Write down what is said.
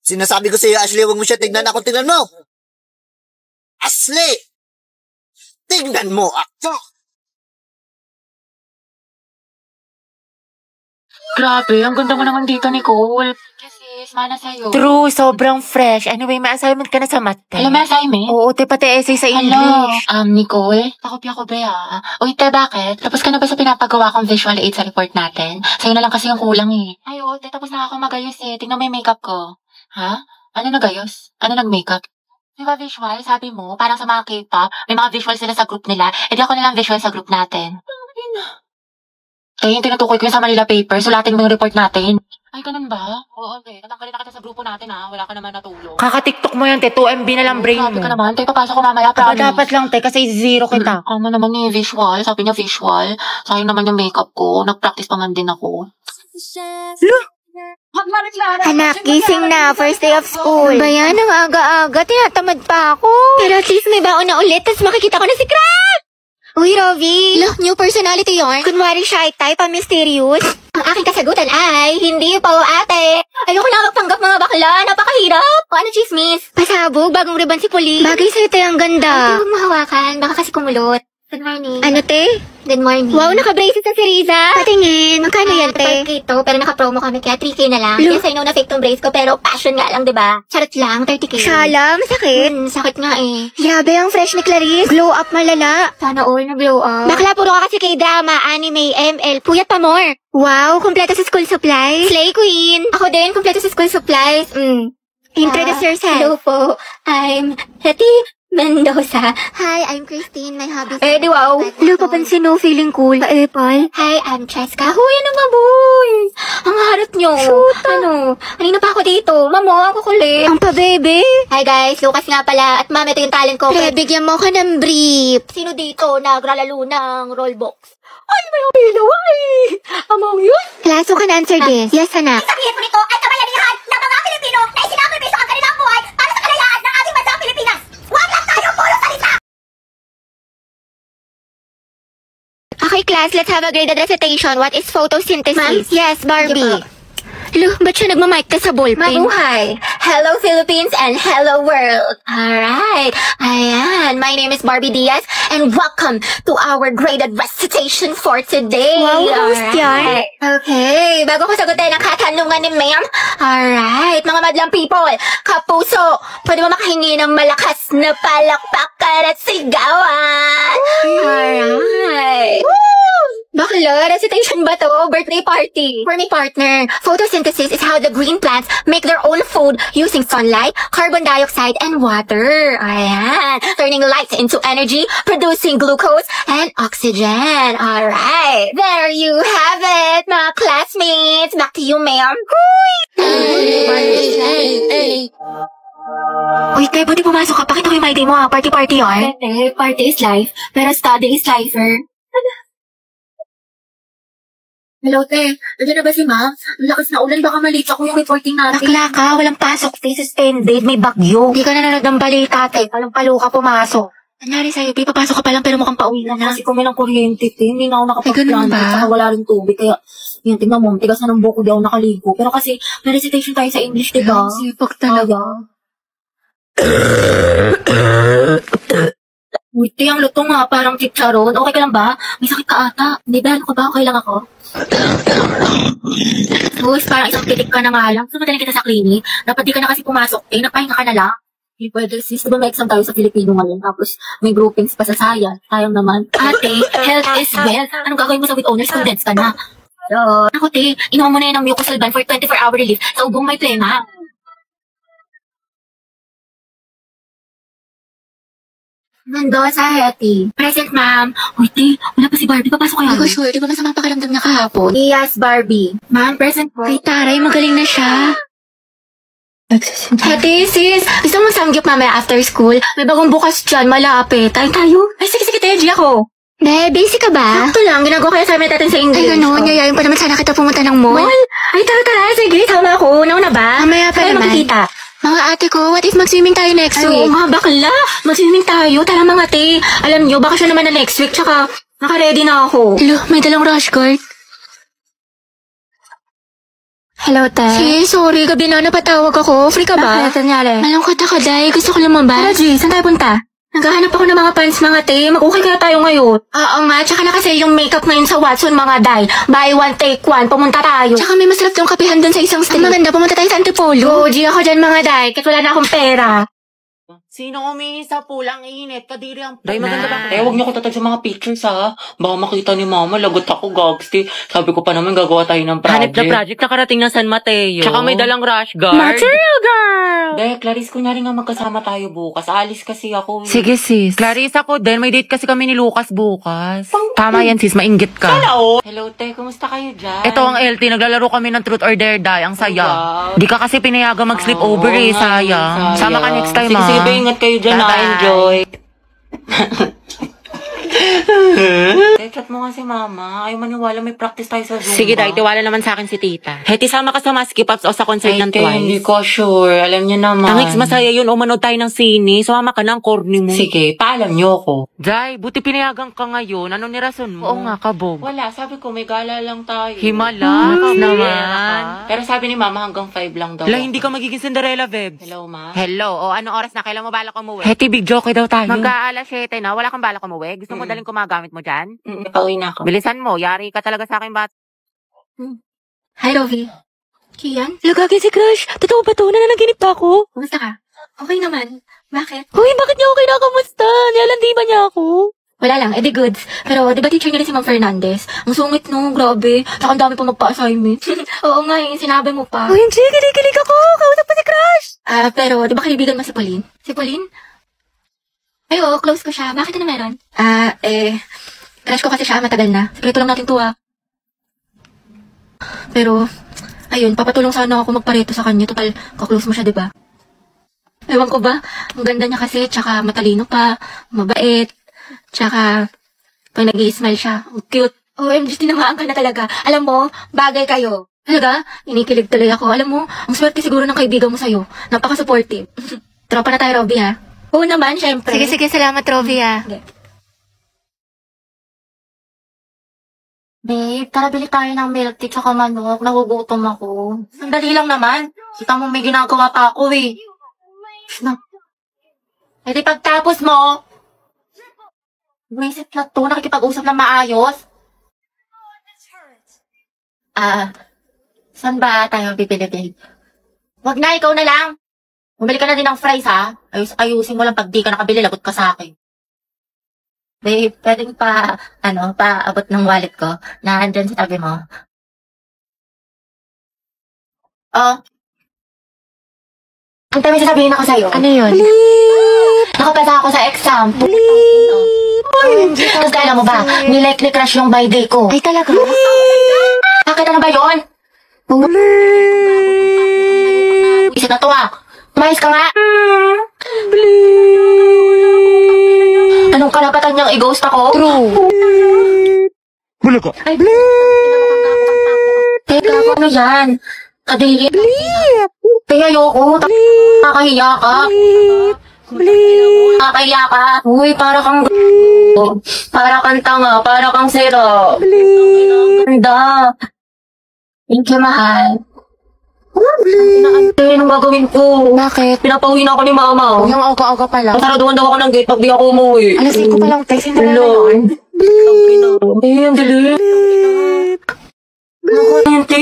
Sinasabi ko sa'yo, Ashley, huwag mo siya tignan. Ako tignan mo! Ashley! Tignan mo ako! Grabe, ang ganda mo naman dito, Nicole. Kasi, mana sa'yo. True, sobrang fresh. Anyway, may assignment ka na sa math. Alam, may assignment? Oo, te, pati essay sa English. Hello, Nicole? Pakopya ko ba Uy, te, bakit? Tapos ka na ba sa pinapagawa kong visual aid sa report natin? Sa'yo na lang kasi yung kulang eh. Ay, oo, te, tapos na ako magayos eh. Tingnan mo yung makeup ko. Ha? Ano nagayos? Ano nag-makeup? Di ba visual? Sabi mo, parang sa mga K-pop, may mga visual sila sa group nila. E di ako nalang visual sa group natin. Eh, yung tinutukoy ko yung sa Manila paper, sulatin mo yung report natin. Ay, ganun ba? Oo, te. Natanggalin na kita sa grupo natin, ha? Wala ka naman natulog. Kaka-tiktok mo yan, te. 2 MB na lang brain mo. Sabi ka naman, te. Papasok ko mamaya, promise. Dapat lang, te. Kasi zero kita. Ano naman yung visual? Sabi niya visual. Sayang naman yung makeup ko. Nag-practice pa man din ako. Look! Anak, gising na. First day of school. Ba yan? Ang aga-aga. Tinatamad pa ako. Pero at least may baon na ulit. Tapos makikita ko na si Crab! Uy, Rovi! Look, new personality yarn. Kunwari shy type, mysterious. Ang aking kasagutan ay, hindi po, ate. Ayoko na magpanggap mga bakla. Napakahirap. O ano, chismis? Pasabog, bagong ribbon si Puli. Bagay sa'yo, te, ang ganda. Huwag mo hawakan, baka kasi kumulot. Good morning. Ano, te? Good morning. Wow, naka-braces na si Riza. Patingin. Magkano yan, te? Ito, pero naka-promo kami, kaya 3K na lang. Yes, I know na fake tong brace ko, pero passion nga lang, diba? Charot lang, 30K. Shala, masakit. Sakit nga eh. Grabe ang fresh ni Clarice. Glow up malala. Sana all na glow up. Bakla, puro ka kasi kay drama, anime, ML, puyat pa more. Wow, kumpleto sa school supplies. Slay queen. Ako din, kumpleto sa school supplies. Introduce yourself. Hello po, I'm Hetty Mendoza. Hi, I'm Christine. My hobby is... Eh, di wow. Hello, papansin no, feeling cool. Ka-epal. Hi, I'm Cheska. Huy, ano nga, boy? Ang harap nyo. Shoot. Ano? Kanina pa ako dito. Mamo, ako kulit. Ang pa-bebe. Hi, guys. Lucas nga pala. At ma'am, ito yung talent ko. Pre, bigyan mo ka ng brief. Sino dito nagralalo ng rollbox? Ay, may umilaw. Ay! Among yun? Class, you can answer this. Yes, anak. Sabihin mo nito ay kabayanihan ng mga Pilipino na isinakripisyo ang kanilang buhay para sa kalayaan ng ating bansang Pilipinas. Huwag lang tayo puro salita! Okay, class, let's have a graded recitation. What is photosynthesis? Yes, Barbie. Hello, ba't siya nagmamic ka sa ballpen? Mabuhay! Hello Philippines and hello world! Alright, ayan, my name is Barbie Diaz and welcome to our graded recitation for today! Wow, host yan! Okay, bago ko sagutin ang katanungan ni ma'am, alright, mga madlang people, kapuso, pwede mo makahingi ng malakas na palakpakan at sigawan! Alright! Bakla, recitation ba to? Birthday party. For my partner, photosynthesis is how the green plants make their own food using sunlight, carbon dioxide, and water. Ayan. Turning light into energy, producing glucose and oxygen. Alright. There you have it, mga classmates. Back to you, ma'am. Uy, te, buti pumasok ka. Pakita ko yung my day mo, ha? Party-party, ha? Party is life, pero study is lifer. Hello, te. Nandiyan na ba si ma'am? Ang lakas na ulan. Baka malate ako yung reporting natin. Bakla ka. Walang pasok. Te, suspended. May bagyo. Hindi ka nanonood ng balita, te. Palang-palo ka pumasok. Nangyari sa'yo, te. Papasok ka pa lang pero mukhang pauwi na. Kasi kung may lang kuryente, te. Hindi na ako nakapag-plan. ba? Saka wala rin tubig. Kaya, yun, tingnan mo. Tigas na ng buko. Di ako nakaligo. Pero kasi, may recitation tayo sa English, diba? Sipag talaga. Uy, te, ang luto nga. Parang chicharon. Okay ka lang ba? May sakit ka ata. Hindi ba? Ano ka ba? Okay lang ako? Sus, parang isang pitik ka na nga lang. Sumadaling kita sa clinic. Dapat di ka na kasi pumasok. Eh, napahinga ka na lang. Hindi pwede sis. Diba may exam tayo sa Filipino ngayon? Tapos may groupings pa sa science. Sayang naman. Ate, health is wealth. Anong gagawin mo sa with honors? Students ka na. So, ako te, inuha mo na yun ng mucosolvan for 24-hour relief sa ubong may plema. Mendoza, Hetty. Present, ma'am. Uy, te, wala pa si Barbie. Papasok kaya. Hindi ko sure. Di ba masama pakiramdam niya kahapon? Yes, Barbie. Ma'am, present po. Ay, taray. Magaling na siya. Hetty, sis. Gusto mo samgyup mamaya after school? May bagong bukas dyan. Malapit. Tayo. Ay, sige, Teji ako. Be, busy ka ba? Sakto lang. Ginagawa ko yung assignment natin sa English. Ay, gano'n. Yayayin pa naman sana kita pumunta ng mall. Mall? Ay, tara. Sige, tama ako. Nauna ba? Mamaya pa Tayo naman. makikita. Mga ate ko, what if mag-swimming tayo next Ay, week? oo nga, bakla. Mag-swimming tayo. Tara mga te. Alam nyo, baka siya naman na next week. Tsaka, naka-ready na ako. Hello, may dalang rush guard. Hello, te. Sis, sorry. Gabi na napatawag ako. Free ka ba? Bakit? Nangyari? Malungkot ako, Day. Gusto ko lumabas. Tara, G, saan tayo punta? Naghahanap ako ng mga pants, mga te. Mag-okay kaya tayo ngayon. Oo nga. Tsaka na kasi yung makeup ngayon sa Watson, mga Day. Buy one, take one. Pumunta tayo. Tsaka may masarap yung kapihan dun sa isang street. Ang maganda, pumunta tayo sa Antipolo. Go, G, ako dyan, mga Day. Kasi wala na akong pera. Sino umihi sa pulang init? Kadiri ang Day, maganda ba? Huwag niyo ko tatag sa mga pictures, ha? Baka makita ni mama, lagot ako, gagsti. Sabi ko pa naman, gagawa tayo ng project. Hanip na project na karating ng San Mateo. Tsaka may dalang rush guard. Material girl! Day, Clarice, kunyari nga magkasama tayo bukas. Alis kasi ako. Sige sis. Clarice ako din, may date kasi kami ni Lucas bukas. Tama yan sis, mainggit ka. Hello, te. Kumusta kayo dyan? Ito ang LT, naglalaro kami ng Truth or Dare, Day. Ang saya. Wow. Di ka kasi pinayaga mag-sleep over eh, sayang. Sama ka next time, Sige, sige, ingat kayo dyan, Bye-bye. enjoy. Chat mo nga si mama. Ayaw maniwala, may practice tayo sa Zumba. Sige, Day, tiwala naman sa akin si tita. Heti, sama ka sa Maski Pops o sa concert ng Twice. Hindi ko sure. Alam niyo naman. Ang ex, masaya yun. O manood tayo ng sine. Sumama ka na ang corny mo. Sige, paalam niyo ako. Day, buti pinayagan ka ngayon. Ano ni rason mo? Oo nga, kabog. Wala, sabi ko, may gala lang tayo. Himala. Naman. Pero sabi ni mama, hanggang 5 lang daw. Hala, hindi ka magiging Cinderella, Bebs. Hello, ma? Hello. O, anong oras na? Kailan mo balak umuwi? Heti, big joke daw tayo. Magka-alas 7 na. Wala kang balak umuwi? Gusto mo daling kumagamit mo dyan? Pauwi na ako. Bilisan mo. Yari ka talaga sa akin, bat. Hi, Rovi. Kian? Lagagi si Crush. Totoo ba to? Nananaginip pa ako? Kumusta ka? Okay naman. Bakit? Uy, bakit niya ako kinakamusta? Nilalandi ba niya ako? Wala lang, edi goods. Pero, di ba teacher niya rin si Ma'am Fernandez? Ang sungit no, grabe. Tsaka ang dami pa magpa-assignment. Oo nga, yung sinabi mo pa. Uy, G, kilig ako. Kausap pa si Crush. Pero, di ba kaibigan mo si Pauline? Si Pauline? Ay, oo, close ko siya. Bakit na meron? Crush ko kasi siya, matagal na. Sikreto lang natin to, Pero, ayun, papatulong sana ako magpareto sa kanya. Total, kaklose mo siya, di ba? Ewan ko ba? Ang ganda niya kasi, tsaka matalino pa, mabait, tsaka, pag nag-i-smile siya, ang cute. OMG, tinamaan ka na talaga. Alam mo, bagay kayo. Talaga? Inikilig tuloy ako. Alam mo, ang swerte siguro ng kaibigan mo sa'yo. Napaka-supportive. Tropa na tayo, Robby, ha? Oo naman, syempre. Sige, salamat, Rovi, Okay. Babe, tara bili tayo ng milk tea tsaka manok. Nagugutom ako. Sandali lang naman. Kita mo may ginagawa pa ako eh. E di pagtapos mo, Visit na to, nakikipag-usap na maayos. Saan ba tayo bibili, babe? Wag na, ikaw na lang. Bumili ka na din ng fries, ha? Ayusin mo lang pag di ka nakabili, lagot ka sa akin. Babe, pwedeng paabot ng wallet ko na andyan sa tabi mo. Antay, may sasabihin ako sa'yo. Ano yun? Nakapasa ako sa exam. Tapos kala mo ba, nilike ni Crush yung by day ko. Ay, talaga? Bakit ano ba yun? Isip na to Umayos ka nga. Anong karapatan niyang i-ghost ako? True. Hula ka. Ay, teka, ano yan? Kadiri. Kaya ayoko. Kakahiya ka. Kakahiya ka. Uy, para kang para kang tanga, para kang zero. Ganda. Thank you, mahal. Inaantay, anong gagawin ko? Bakit? Pinapauwi na ako ni mama. Yung aga-aga pala. Masaraduhan daw ako ng gate pag di ako umuwi. Alas 5 pa lang, text na Hello. Ang dali. Naku, hindi.